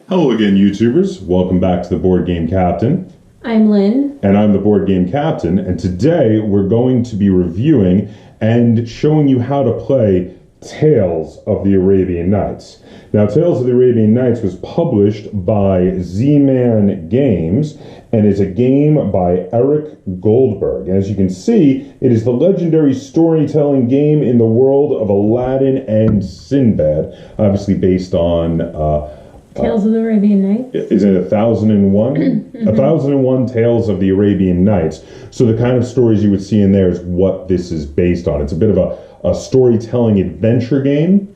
Hello again, YouTubers. Welcome back to the Board Game Captain. I'm Lynn. And I'm the Board Game Captain. And today we're going to be reviewing and showing you how to play Tales of the Arabian Nights. Now, Tales of the Arabian Nights was published by Z-Man Games and is a game by Eric Goldberg. And as you can see, it is the legendary storytelling game in the world of Aladdin and Sinbad, obviously based on Tales of the Arabian Nights. Is it 1001? 1001 Tales of the Arabian Nights. So the kind of stories you would see in there is what this is based on. It's a bit of a storytelling adventure game.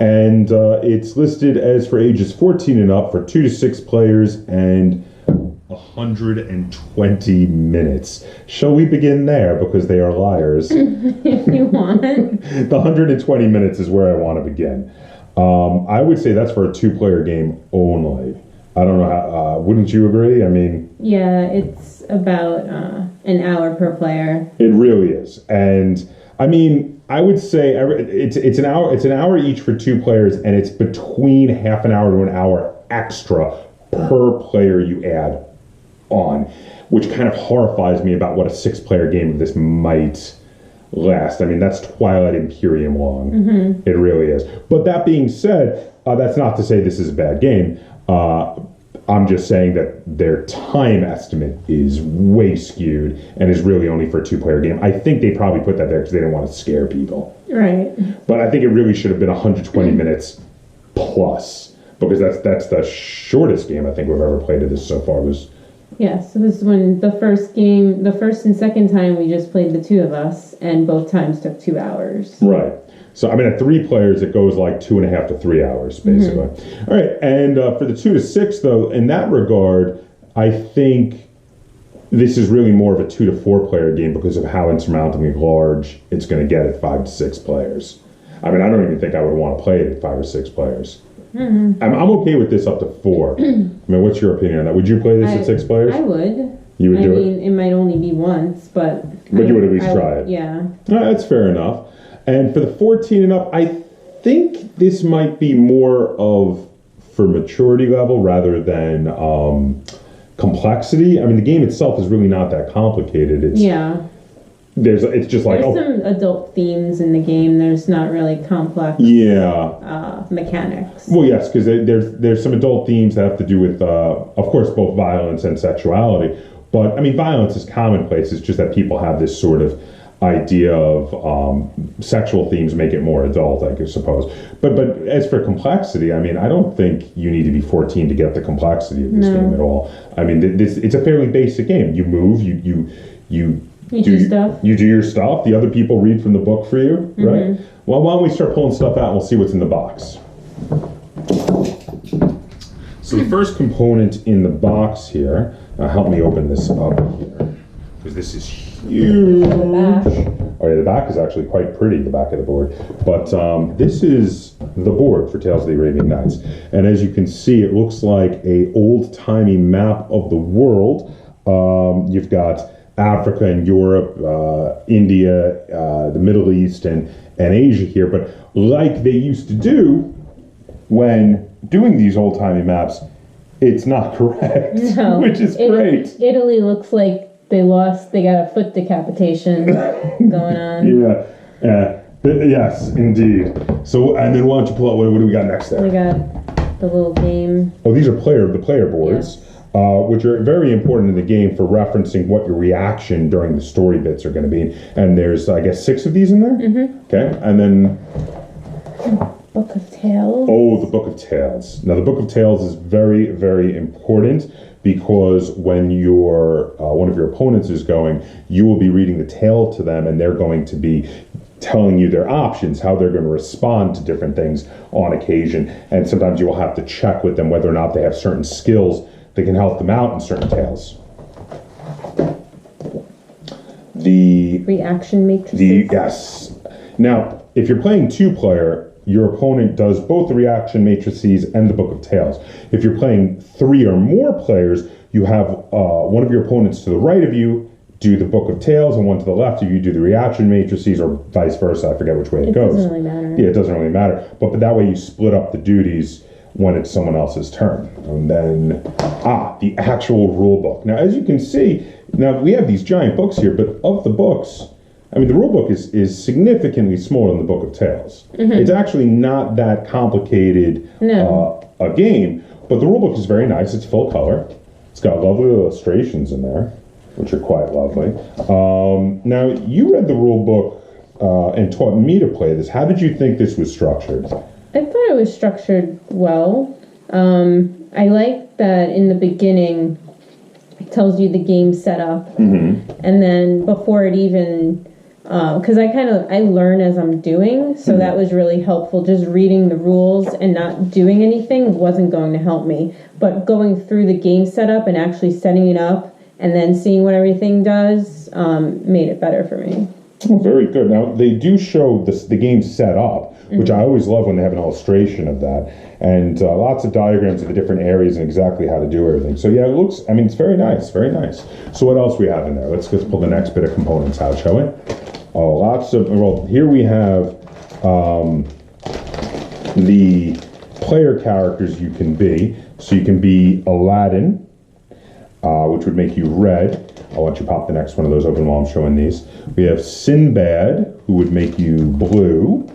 And it's listed as for ages 14 and up for 2 to 6 players and 120 minutes. Shall we begin there? Because they are liars. If you want. The 120 minutes is where I want to begin. I would say that's for a 2-player game only. I don't know how, wouldn't you agree? I mean... Yeah, it's about an hour per player. It really is. And, I mean, I would say it's an hour each for 2 players, and it's between half an hour to an hour extra per player you add on, which kind of horrifies me about what a 6-player game of this might last. I mean, that's Twilight Imperium long. Mm-hmm. It really is. But that being said, that's not to say this is a bad game. I'm just saying that their time estimate is way skewed and is really only for a 2-player game. I think they probably put that there because they didn't want to scare people. Right. But I think it really should have been 120 minutes plus, because that's the shortest game I think we've ever played of this so far. Yes, it was when the first and second time we just played the 2 of us, and both times took 2 hours. Right. So, I mean, at 3 players, it goes like 2.5 to 3 hours, basically. Mm-hmm. All right. And for the 2 to 6, though, in that regard, I think this is really more of a 2 to 4 player game because of how insurmountably large it's going to get at 5 to 6 players. I mean, I don't even think I would want to play it at 5 or 6 players. Mm-hmm. I'm okay with this up to 4. I mean, what's your opinion on that? Would you play this at 6 players? I would. You would do it? I mean, it might only be once, but... But you would at least try it? Yeah. That's fair enough. And for the 14 and up, I think this might be more of for maturity level rather than complexity. I mean, the game itself is really not that complicated. It's just like... There's some adult themes in the game. There's not really complex mechanics. Well, yes, because there's some adult themes that have to do with, of course, both violence and sexuality. But, I mean, violence is commonplace. It's just that people have this sort of idea of sexual themes make it more adult, I suppose. But as for complexity, I mean, I don't think you need to be 14 to get the complexity of this game at all. I mean, it's a fairly basic game. You move, you do stuff. You do your stuff. The other people read from the book for you, right? Well, why don't we start pulling stuff out and we'll see what's in the box. So the first component in the box here, help me open this up here, because this is huge. Oh yeah, the back is actually quite pretty, the back of the board. But this is the board for Tales of the Arabian Nights. And as you can see, it looks like a old-timey map of the world. You've got Africa and Europe, India, the Middle East, and Asia here. But like they used to do when doing these old-timey maps, it's not correct, which is great. Italy looks like they got a foot decapitation going on. Yeah. Yes, indeed. So, and then why don't you pull out, what do we got next there? We got the little game. Oh, these are the player boards. Yes. Which are very important in the game for referencing what your reaction during the story bits are going to be. And there's, I guess, 6 of these in there? Mm-hmm. Okay, and then... Book of Tales. Oh, the Book of Tales. Now, the Book of Tales is very, very important because when your one of your opponents is going, you will be reading the tale to them, and they're going to be telling you their options, how they're going to respond to different things on occasion. And sometimes you will have to check with them whether or not they have certain skills that can help them out in certain tales. The reaction matrices. Yes. Now, if you're playing 2-player, your opponent does both the reaction matrices and the Book of Tales. If you're playing 3 or more players, you have one of your opponents to the right of you do the Book of Tales, and one to the left of you do the reaction matrices, or vice versa. I forget which way it goes. It doesn't really matter. Yeah, it doesn't really matter. But that way you split up the duties when it's someone else's turn. And then, the actual rule book. Now, as you can see, now we have these giant books here, but of the books, I mean, the rule book is significantly smaller than the Book of Tales. It's actually not that complicated a game, but the rule book is very nice. It's full color. It's got lovely illustrations in there, which are quite lovely. Now, you read the rule book and taught me to play this. How did you think this was structured? I thought it was structured well. I like that in the beginning it tells you the game setup, and then before it even, because I learn as I'm doing, so that was really helpful. Just reading the rules and not doing anything wasn't going to help me, but going through the game setup and actually setting it up and then seeing what everything does made it better for me. Oh, very good. Now, they do show the game set up, which I always love when they have an illustration of that, and lots of diagrams of the different areas and exactly how to do everything. So yeah, it looks, I mean, it's very nice, very nice. So what else we have in there? Let's pull the next bit of components out, shall we? Oh, lots of, well, here we have the player characters you can be. So you can be Aladdin, which would make you red. I'll let you pop the next one of those open while I'm showing these. We have Sinbad, who would make you blue.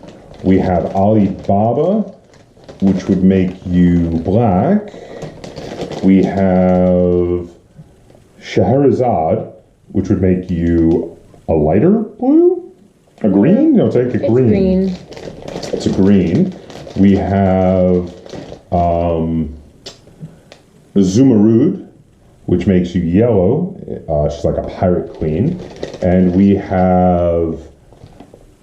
We have Ali Baba, which would make you black. We have Scheherazade, which would make you a lighter blue? A green? No, take a green. It's a green. We have Zumurrud, which makes you yellow. She's like a pirate queen. And we have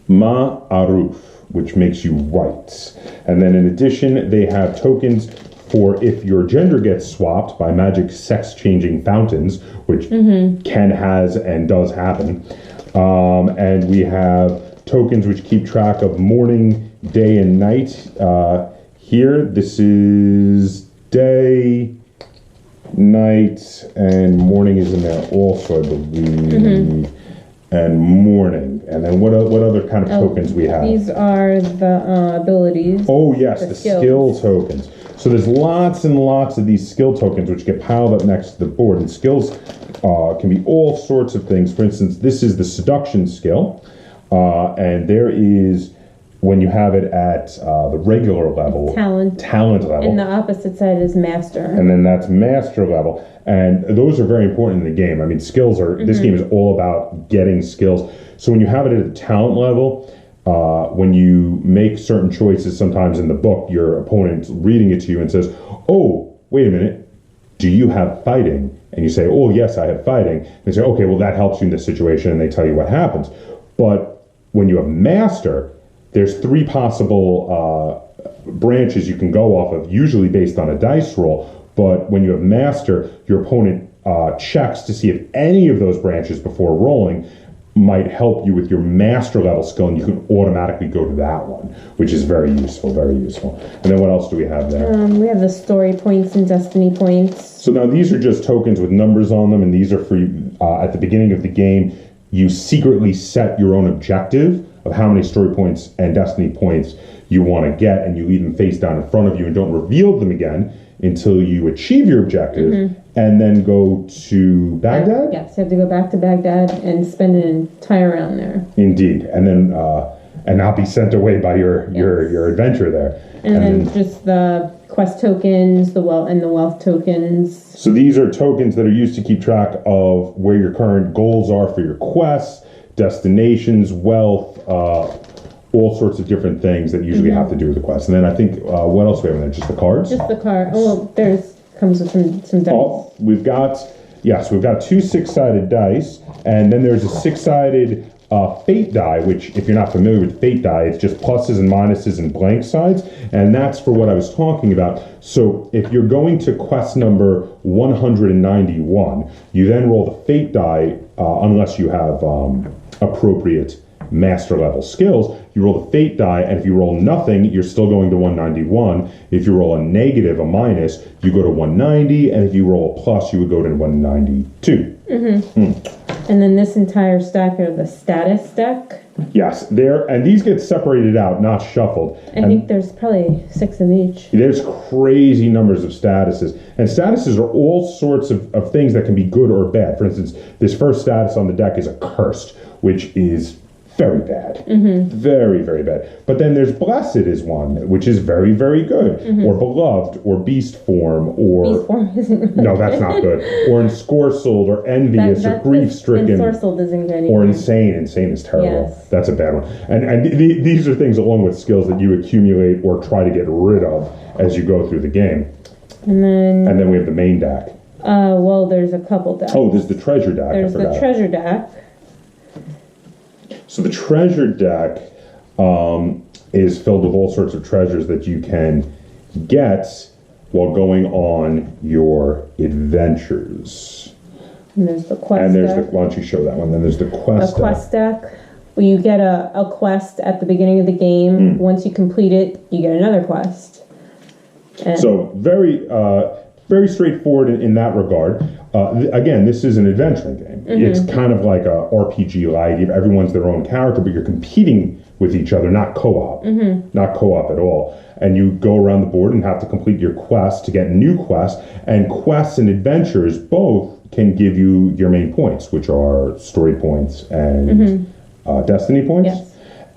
Ma'aruf, which makes you white. And then in addition, they have tokens for if your gender gets swapped by magic sex-changing fountains, which can, has, and does happen. And we have tokens which keep track of morning, day, and night. Here, this is day, night, and morning is in there also, I believe. And morning. And then what other kind of tokens we have? These are the abilities. Oh, yes, the skill tokens. So there's lots and lots of these skill tokens which get piled up next to the board. And skills can be all sorts of things. For instance, this is the seduction skill. And there is, when you have it at the regular level, talent level. And the opposite side is master. And then that's master level. And those are very important in the game. I mean, skills are, this game is all about getting skills. So when you have it at a talent level, when you make certain choices, sometimes in the book, your opponent's reading it to you and says, oh, wait a minute, do you have fighting? And you say, oh, yes, I have fighting. And they say, okay, well, that helps you in this situation, and they tell you what happens. But when you have master, there's 3 possible branches you can go off of, usually based on a dice roll. But when you have master, your opponent checks to see if any of those branches before rolling might help you with your master level skill, and you can automatically go to that one, which is very useful, very useful. And then what else do we have there? We have the story points and destiny points. So now these are just tokens with numbers on them, and these are for at the beginning of the game, you secretly set your own objective of how many story points and destiny points you want to get, and you leave them face down in front of you and don't reveal them again until you achieve your objective, and then go to Baghdad? Yes, you have to go back to Baghdad and spend an entire round there. Indeed, and then and not be sent away by your adventure there. And then just the quest tokens, the wealth tokens. So these are tokens that are used to keep track of where your current goals are for your quests, destinations, wealth, all sorts of different things that usually have to do with the quest. And then I think, what else do we have in there? Just the cards? Just the card. Oh, comes with some dice. Oh, we've got 2 6-sided dice, and then there's a 6-sided fate die, which, if you're not familiar with fate die, it's just pluses and minuses and blank sides, and that's for what I was talking about. So if you're going to quest number 191, you then roll the fate die, unless you have appropriate master level skills. You roll the fate die, and if you roll nothing, you're still going to 191. If you roll a negative, a minus, you go to 190, and if you roll a plus, you would go to 192. And then this entire stack are the status deck. Yes, and these get separated out, not shuffled. I think there's probably 6 of each. There's crazy numbers of statuses. And statuses are all sorts of things that can be good or bad. For instance, this first status on the deck is a cursed, which is very bad. Very, very bad. But then there's blessed is one, which is very, very good. Or beloved, or beast form, or... Beast form isn't really No, that's not good. Or ensorcelled, or envious, or grief-stricken. Ensorcelled isn't good Or either. insane. Insane is terrible. Yes. That's a bad one. And these are things along with skills that you accumulate or try to get rid of as you go through the game. And then we have the main deck. well, there's a couple decks. Oh, there's the treasure deck. There's I forgot. the treasure deck. So the treasure deck is filled with all sorts of treasures that you can get while going on your adventures. And there's the quest And there's deck. why don't you show that one? Then there's the quest A quest deck. Well, you get a quest at the beginning of the game. Once you complete it, you get another quest. And So very straightforward in that regard. Again, this is an adventuring game. It's kind of like a RPG light. Everyone's their own character, but you're competing with each other, not co-op. Not co-op at all. And you go around the board and have to complete your quests to get new quests. And quests and adventures both can give you your main points, which are story points and destiny points. Yes.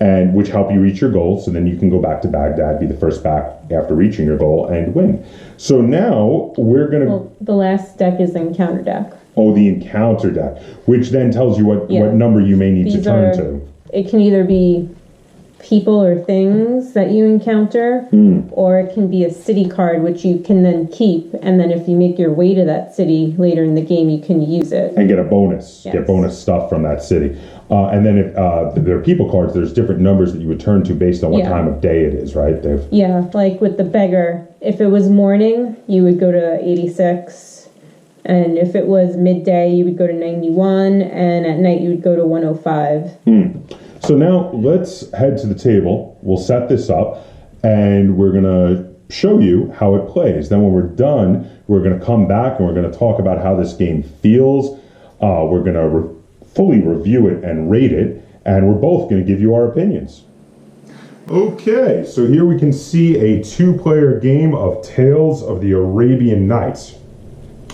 And which help you reach your goal, so then you can go back to Baghdad, be the first back after reaching your goal, and win. So now we're gonna well, the last deck is the encounter deck. the encounter deck, which then tells you what number you may need to These turn are- to. It can either be people or things that you encounter, or it can be a city card which you can then keep, and then if you make your way to that city later in the game, you can use it. And get a bonus, Yes. get bonus stuff from that city. And then if there are people cards, there's different numbers that you would turn to based on what Yeah. time of day it is, right? Yeah, like with the beggar, if it was morning, you would go to 86, and if it was midday, you would go to 91, and at night you would go to 105. So now let's head to the table. We'll set this up, and we're gonna show you how it plays. Then when we're done, we're gonna come back and we're gonna talk about how this game feels. We're gonna fully review it and rate it, and we're both gonna give you our opinions. Okay, so here we can see a 2-player game of Tales of the Arabian Nights.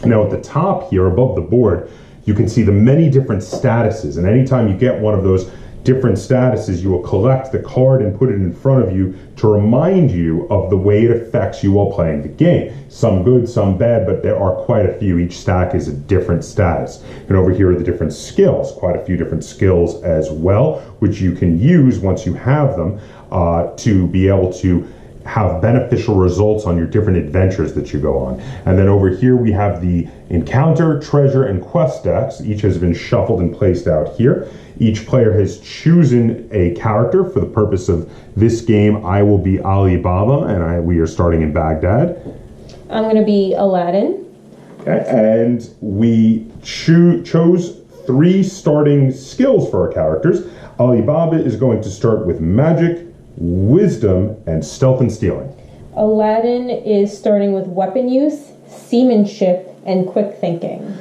Now at the top here, above the board, you can see the many different statuses, and anytime you get one of those different statuses, you will collect the card and put it in front of you to remind you of the way it affects you while playing the game. Some good, some bad, but there are quite a few. Each stack is a different status. And over here are the different skills, quite a few different skills as well, which you can use once you have them to be able to have beneficial results on your different adventures that you go on. And then over here we have the encounter, treasure, and quest decks. Each has been shuffled and placed out here. Each player has chosen a character for the purpose of this game. I will be Ali Baba, and we are starting in Baghdad. I'm going to be Aladdin. Okay. And we chose 3 starting skills for our characters. Ali Baba is going to start with magic, wisdom, and stealth and stealing. Aladdin is starting with weapon use, seamanship, and quick thinking.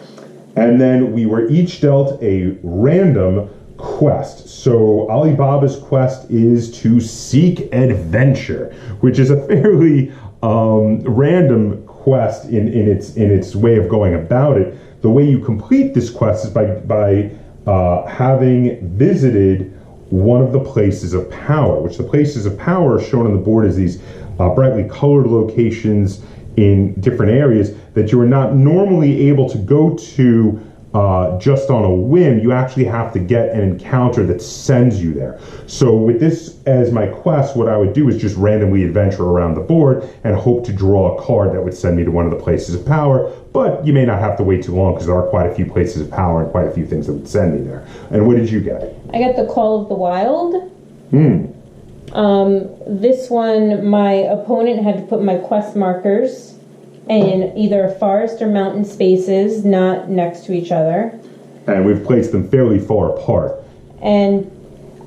And then we were each dealt a random quest. So Alibaba's quest is to seek adventure, which is a fairly random quest in its way of going about it. The way you complete this quest is by having visited one of the places of power, which the places of power are shown on the board as these brightly colored locations in different areas that you are not normally able to go to just on a whim. You actually have to get an encounter that sends you there. So with this as my quest, what I would do is just randomly adventure around the board and hope to draw a card that would send me to one of the places of power. But you may not have to wait too long because there are quite a few places of power and quite a few things that would send me there. And what did you get? I got the Call of the Wild. This one, my opponent had to put my quest markers in either forest or mountain spaces, not next to each other. And we've placed them fairly far apart. And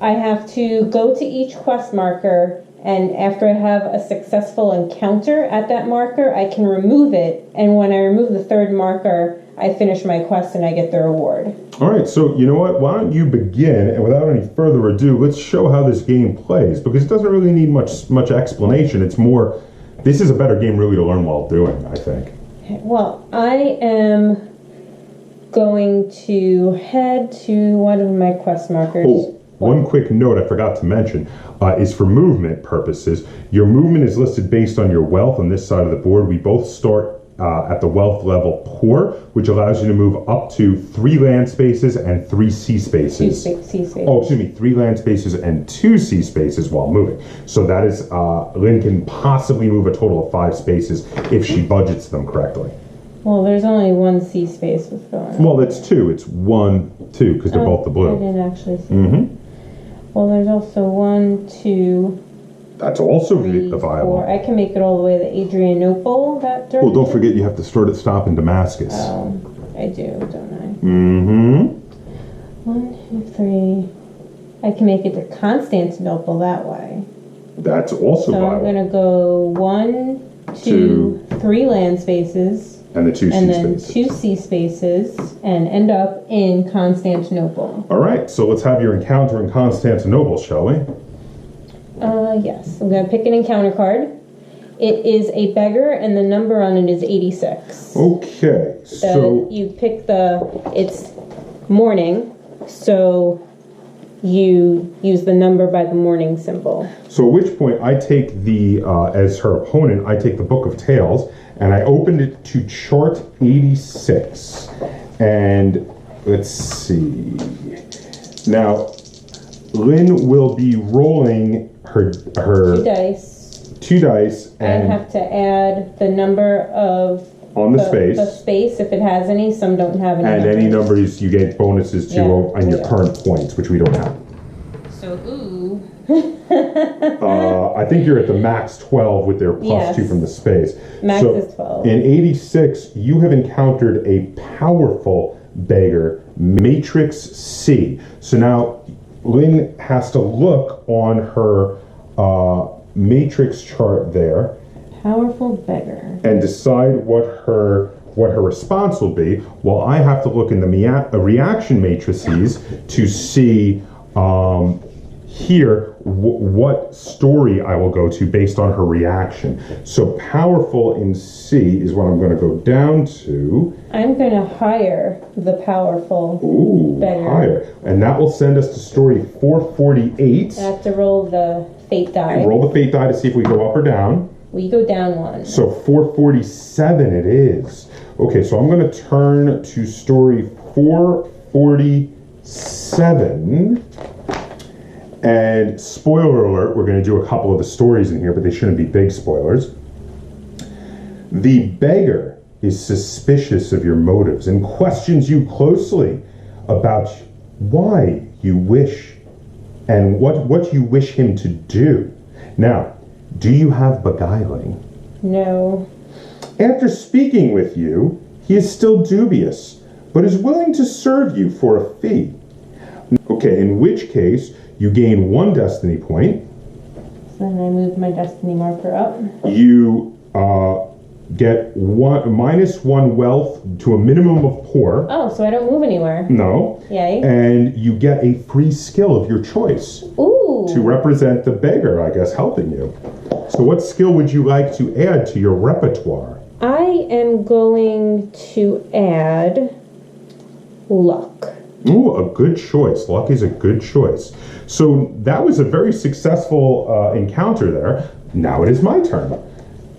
I have to go to each quest marker, and after I have a successful encounter at that marker, I can remove it. And when I remove the third marker, I finish my quest and I get the reward. All right, so you know what? Why don't you begin, and without any further ado, let's show how this game plays, because it doesn't really need much explanation. It's more, this is a better game really to learn while doing, I think. Well, I am going to head to one of my quest markers. Oh, one quick note I forgot to mention is for movement purposes. Your movement is listed based on your wealth on this side of the board. We both start at the wealth level poor, which allows you to move up to 3 land spaces and 3 sea spaces. 2 sea spaces. Oh, excuse me, 3 land spaces and 2 sea spaces while moving. So that is, Lynn can possibly move a total of 5 spaces if she budgets them correctly. Well, there's only 1 sea space with going on. Well, it's 2. It's 1, 2, because they're both the I blue. didn't actually see. Well, there's also 1, 2, That's also 3, viable. 4. I can make it all the way to Adrianople, that direction. Well, don't forget you have to stop in Damascus. Oh, I do, don't I? 1, 2, 3. I can make it to Constantinople that way. That's also So I'm viable. going to go 1, 2, 3 land spaces. And the 2 sea And then spaces. 2 sea spaces, and end up in Constantinople. All right, so let's have your encounter in Constantinople, shall we? Yes. I'm going to pick an encounter card. It is a beggar, and the number on it is 86. Okay, so You pick it's morning, so you use the number by the morning symbol. at which point I take as her opponent, I take the Book of Tales, and I opened it to chart 86. And let's see. Now, Lynn will be rolling her 2 dice. 2 dice I and have to add the number of on the space. The space, if it has any. Some don't have any. And any numbers you get bonuses to on your current points, which we don't have. So, ooh. I think you're at the max 12 with their plus 2 from the space. Max So is 12. In 86, you have encountered a powerful beggar, Matrix C. So now Lynn has to look on her matrix chart there Powerful beggar. and decide what her response will be, while I have to look in the reaction matrices to see here what story I will go to based on her reaction. So powerful in C is what I'm going to go down to. I'm going to hire the powerful beggar. Higher. And that will send us to story 448. I have to roll the fate die. Roll the fate die to see if we go up or down. We go down 1. So 447 it is. Okay, so I'm going to turn to story 447. And spoiler alert, we're going to do a couple of the stories in here, but they shouldn't be big spoilers. The beggar is suspicious of your motives and questions you closely about why you wish and what you wish him to do. Now, do you have beguiling? No. After speaking with you, he is still dubious, but is willing to serve you for a fee. Okay, in which case, you gain 1 destiny point. So then I move my destiny marker up. You get -1 wealth to a minimum of poor. Oh, so I don't move anywhere. No. Yay. And you get a free skill of your choice Ooh. to represent the beggar, I guess, helping you. So what skill would you like to add to your repertoire? I am going to add luck. Ooh, a good choice. Luck is a good choice. So that was a very successful encounter there. Now it is my turn.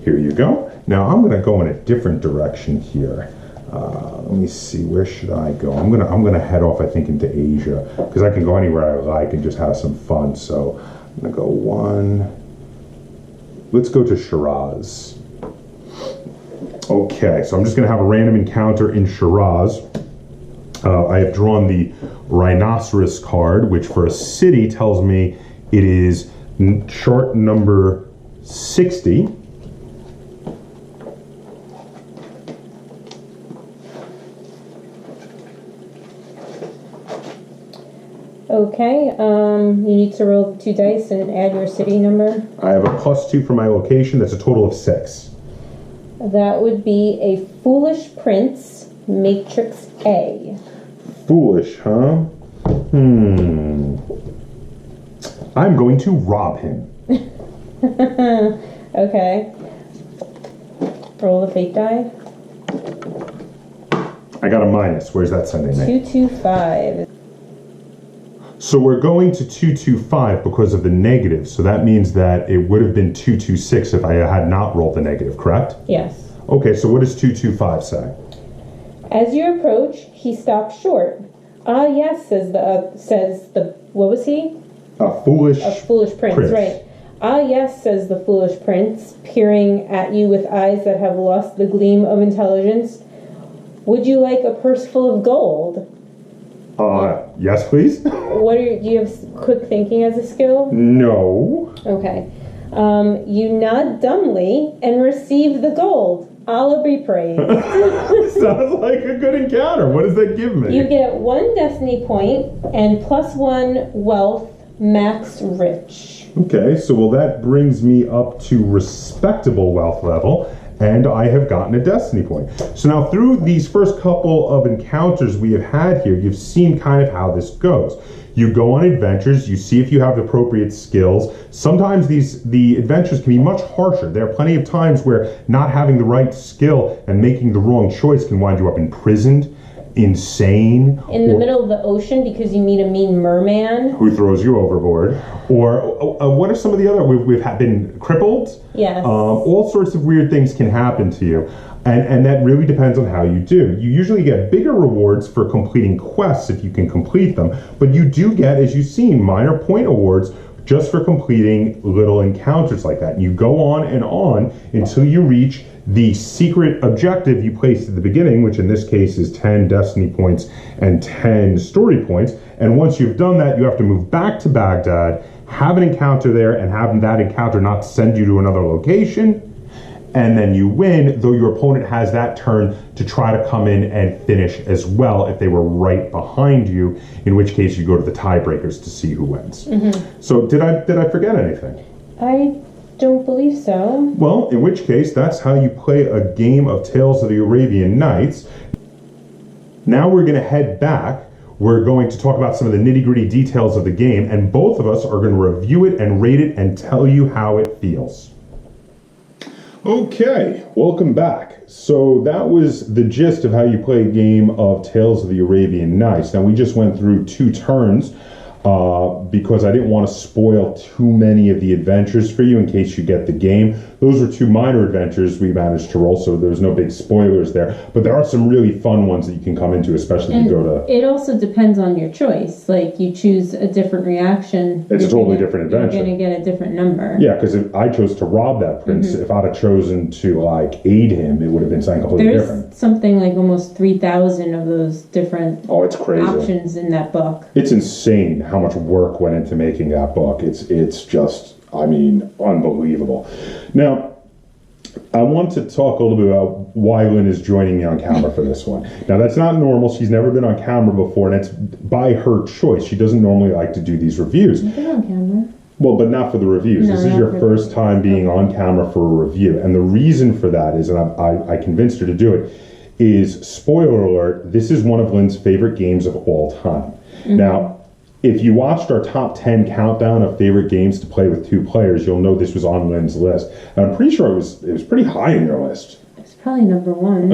Here you go. Now I'm going to go in a different direction here. Let me see. Where should I go? I'm gonna head off, I think, into Asia because I can go anywhere I like and just have some fun. So I'm gonna go 1. Let's go to Shiraz. Okay, so I'm just gonna have a random encounter in Shiraz. I have drawn the Rhinoceros card, which for a city tells me it is chart number 60. Okay, you need to roll 2 dice and add your city number. I have a +2 for my location. That's a total of 6. That would be a foolish prince Matrix A. Foolish, huh? I'm going to rob him. Okay. Roll the fate die. I got a minus. Where's that sending me? 225. So we're going to 225 because of the negative. So that means that it would have been 226 if I had not rolled the negative, correct? Yes. Okay, so what does 225 say? As you approach, he stops short. Ah, yes, says the what was he? A foolish Prince, right. Ah, yes, says the foolish prince, peering at you with eyes that have lost the gleam of intelligence. Would you like a purse full of gold? Yes, please. Do you have quick thinking as a skill? No. Okay. You nod dumbly and receive the gold. Allah be praised. Sounds like a good encounter. What does that give me? You get 1 destiny point and +1 wealth, max rich. Okay, so well that brings me up to respectable wealth level, and I have gotten a destiny point. So now through these first couple of encounters we have had here, you've seen kind of how this goes. You go on adventures, you see if you have the appropriate skills. Sometimes the adventures can be much harsher. There are plenty of times where not having the right skill and making the wrong choice can wind you up imprisoned, insane. In the middle of the ocean because you meet a mean merman. Who throws you overboard. Or what are some of the other, we've been crippled. Yes. All sorts of weird things can happen to you. And that really depends on how you do. You usually get bigger rewards for completing quests if you can complete them, but you do get, as you've seen, minor point awards just for completing little encounters like that. And you go on until you reach the secret objective you placed at the beginning, which in this case is 10 destiny points and 10 story points. And once you've done that, you have to move back to Baghdad, have an encounter there, and have that encounter not send you to another location. And then you win, though your opponent has that turn to try to come in and finish as well if they were right behind you, in which case you go to the tiebreakers to see who wins. Mm-hmm. So did I forget anything? I don't believe so. Well, in which case, that's how you play a game of Tales of the Arabian Nights. Now we're going to head back. We're going to talk about some of the nitty-gritty details of the game, and both of us are going to review it and rate it and tell you how it feels. Okay, welcome back. So that was the gist of how you play a game of Tales of the Arabian Nights. Now we just went through 2 turns because I didn't want to spoil too many of the adventures for you in case you get the game. Those were 2 minor adventures we managed to roll, so there's no big spoilers there. But there are some really fun ones that you can come into, especially if you go to... It also depends on your choice. Like, you choose a different reaction. It's a totally different adventure. You're going to get a different number. Yeah, because if I chose to rob that prince, if I'd have chosen to, aid him, it would have been something completely different. There's something like almost 3,000 of those different it's crazy. Options in that book. It's insane how much work went into making that book. It's just, unbelievable. Now, I want to talk a little bit about why Lynn is joining me on camera for this one. Now, that's not normal. She's never been on camera before, and it's by her choice. She doesn't normally like to do these reviews. I've been on camera. Well, but not for the reviews. No, this is your first time being on camera for a review. And the reason for that is, and I convinced her to do it, is, spoiler alert, this is one of Lynn's favorite games of all time. Mm-hmm. Now, if you watched our top 10 countdown of favorite games to play with 2 players, you'll know this was on Lynn's list. And I'm pretty sure it was pretty high in your list. It's probably number 1.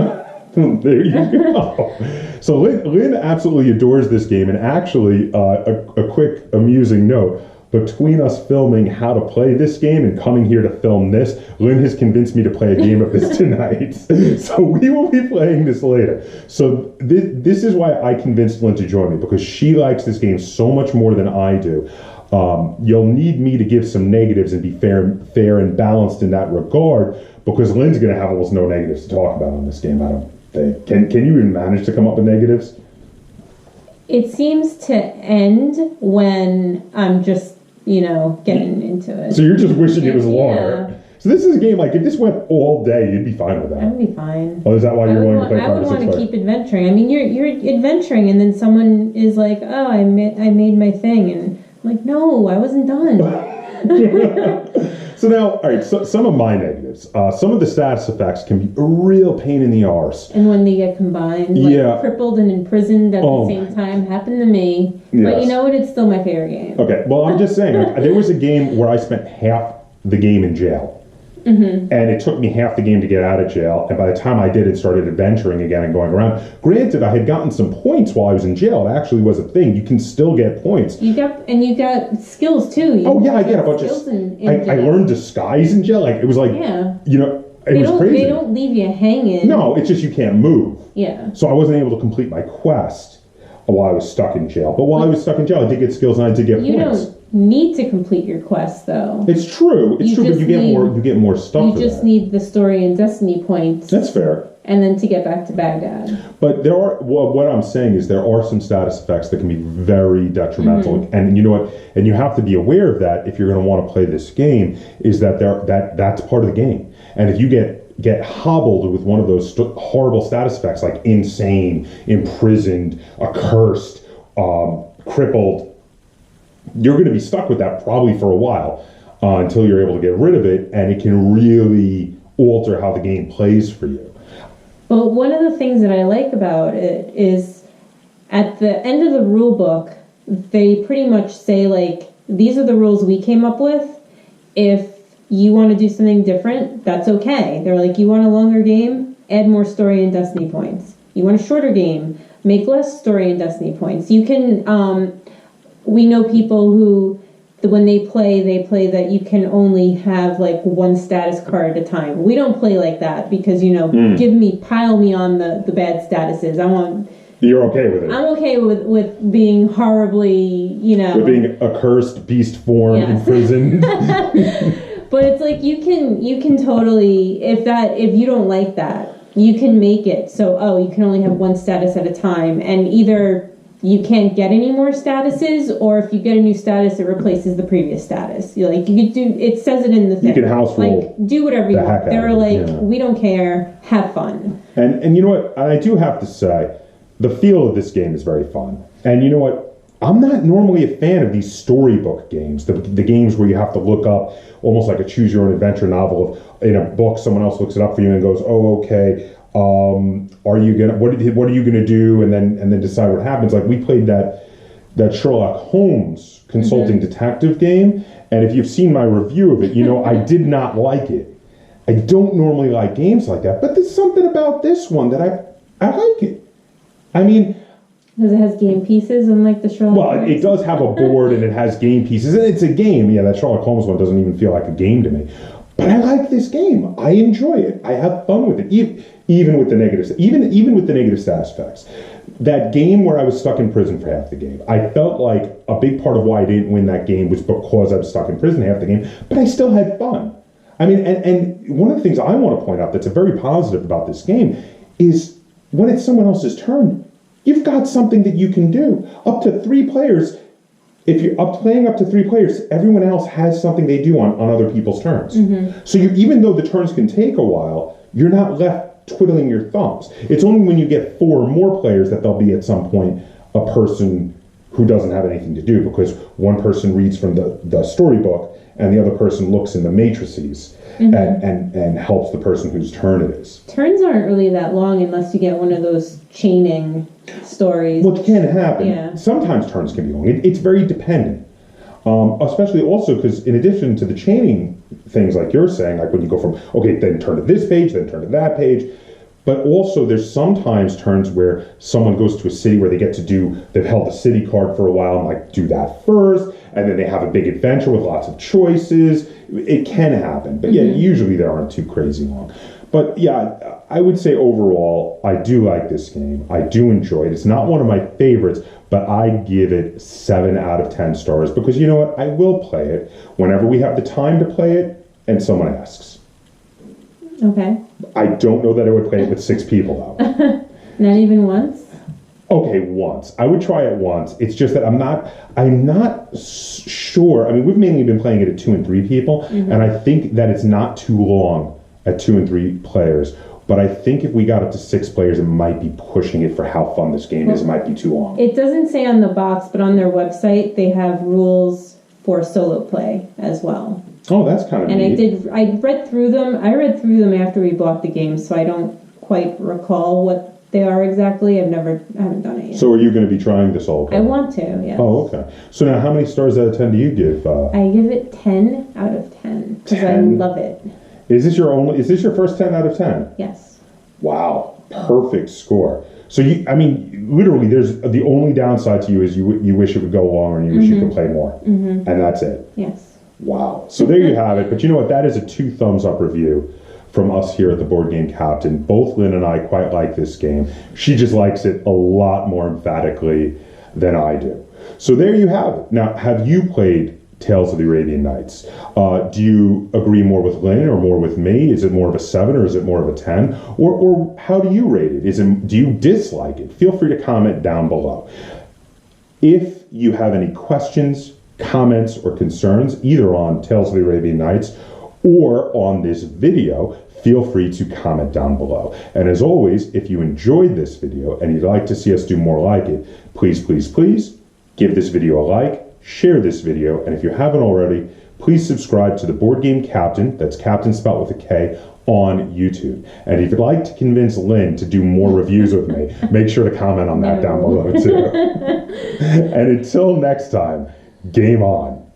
There you go. So Lynn absolutely adores this game, and actually, a quick amusing note. Between us filming how to play this game and coming here to film this, Lynn has convinced me to play a game of this tonight. So we will be playing this later. So this is why I convinced Lynn to join me, because she likes this game so much more than I do. You'll need me to give some negatives and be fair and balanced in that regard, because Lynn's going to have almost no negatives to talk about on this game, I don't think. Can you even manage to come up with negatives? It seems to end when I'm just, getting into it. So you're just wishing it was longer. Yeah. So this is a game, if this went all day, you'd be fine with that. I would be fine. Oh, is that why you're willing to play 5 or 6 I would want to players? keep adventuring. I mean, you're adventuring, and then someone is like, oh, I made my thing, and I'm like, no, I wasn't done. So now, all right, so some of my negatives. negatives. Some of the status effects can be a real pain in the arse. And when they get combined, like crippled and imprisoned at the same time, happened to me. Yes. But you know what? It's still my favorite game. Okay, well, I'm just saying, there was a game where I spent half the game in jail. And it took me half the game to get out of jail. And by the time I did, it started adventuring again and going around. Granted, I had gotten some points while I was in jail. It actually was a thing. You can still get points. You got skills too. I get a bunch of skills. I learned disguise in jail. Like it was like, you know, it was crazy. They don't leave you hanging. No, it's just you can't move. Yeah. So I wasn't able to complete my quest while I was stuck in jail. But while I was stuck in jail, I did get skills and I did get points. You don't need to complete your quest though. It's true. It's true, but you get more stuff. You just need the story and destiny points. That's fair. And then to get back to Baghdad. But there are what I'm saying is there are some status effects that can be very detrimental, and you know what? And you have to be aware of that if you're going to want to play this game. Is that that's part of the game, and if you get hobbled with one of those horrible status effects like insane, imprisoned, accursed, crippled, you're going to be stuck with that probably for a while until you're able to get rid of it, and it can really alter how the game plays for you. Well, one of the things that I like about it is at the end of the rule book, they pretty much say, like, these are the rules we came up with. If you want to do something different, that's okay. They're like, you want a longer game? Add more story and destiny points. You want a shorter game? Make less story and destiny points. You can, we know people who, when they play that you can only have like one status card at a time. We don't play like that because, you know, pile me on the bad statuses. You're okay with it. I'm okay with being horribly, you know. With being accursed, beast form, imprisoned. But it's like you can totally, if you don't like that, you can make it so, you can only have one status at a time, and either you can't get any more statuses, or if you get a new status, it replaces the previous status. You could do. It says it in the thing. You can house rule. Like, do whatever you want. They're like, we don't care. Have fun. And you know what? I do have to say, the feel of this game is very fun. And you know what? I'm not normally a fan of these storybook games, the games where you have to look up, almost like a choose your own adventure novel. In a book, someone else looks it up for you and goes, "Oh, okay. Are you gonna what are you gonna do?" and then decide what happens. Like we played that Sherlock Holmes consulting detective game, and if you've seen my review of it, you know I did not like it. I don't normally like games like that, but there's something about this one that I like it. I mean, because it has game pieces, unlike the Sherlock Holmes. Well, it does have a board and it has game pieces, and it's a game. Yeah, that Sherlock Holmes one doesn't even feel like a game to me. But I like this game. I enjoy it. I have fun with it, even with the negatives, even with the negative status effects. That game where I was stuck in prison for half the game, I felt like a big part of why I didn't win that game was because I was stuck in prison half the game, but I still had fun. I mean, and one of the things I want to point out that's very positive about this game is when it's someone else's turn, you've got something that you can do. Up to 3 players, if you're playing up to 3 players, everyone else has something they do on other people's turns. So even though the turns can take a while, you're not left twiddling your thumbs. It's only when you get 4 or more players that there'll be at some point a person who doesn't have anything to do, because one person reads from the storybook and the other person looks in the matrices and helps the person whose turn it is. Turns aren't really that long unless you get one of those chaining stories. Well, it can happen. Yeah. Sometimes turns can be long. It's very dependent. Especially also because in addition to the chaining things like you're saying, like when you go from, okay, then turn to this page, then turn to that page, but also there's sometimes turns where someone goes to a city where they've held the city card for a while and like do that first, and then they have a big adventure with lots of choices. It can happen, but yeah, usually they aren't too crazy long. But yeah, I would say overall, I do like this game. I do enjoy it. It's not one of my favorites, but I give it 7 out of 10 stars because you know what? I will play it whenever we have the time to play it and someone asks. Okay. I don't know that I would play it with 6 people though. Not even once? Okay, once. I would try it once. It's just that I'm not sure. I mean, we've mainly been playing it at 2 and 3 people, and I think that it's not too long at 2 and 3 players. But I think if we got up to 6 players, it might be pushing it for how fun this game is. It might be too long. It doesn't say on the box, but on their website, they have rules for solo play as well. Oh, that's kind of And neat. I read through them. I read through them after we bought the game, so I don't quite recall what they are exactly. I haven't done it yet. So are you going to be trying the solo play? I want to, yes. Oh, okay. So now how many stars out of 10 do you give? I give it 10 out of 10 because I 10? love it. Is this your first 10 out of 10? Yes. Wow. Perfect score. So literally there's the only downside to you is you wish it would go longer and you wish you could play more. And that's it. Yes. Wow. So there you have it. But you know what? That is a 2 thumbs up review from us here at the Board Game Captain. Both Lynn and I quite like this game. She just likes it a lot more emphatically than I do. So there you have it. Now, have you played Tales of the Arabian Nights? Do you agree more with Lynn or more with me? Is it more of a 7 or is it more of a 10? Or how do you rate it? Do you dislike it? Feel free to comment down below. If you have any questions, comments, or concerns, either on Tales of the Arabian Nights or on this video, feel free to comment down below. And as always, if you enjoyed this video and you'd like to see us do more like it, please, please, please give this video a like, share this video, and if you haven't already, please subscribe to the Board Game Captain, that's Captain spelled with a K, on YouTube. And if you'd like to convince Lynn to do more reviews with me, make sure to comment on that down below too. And until next time, game on.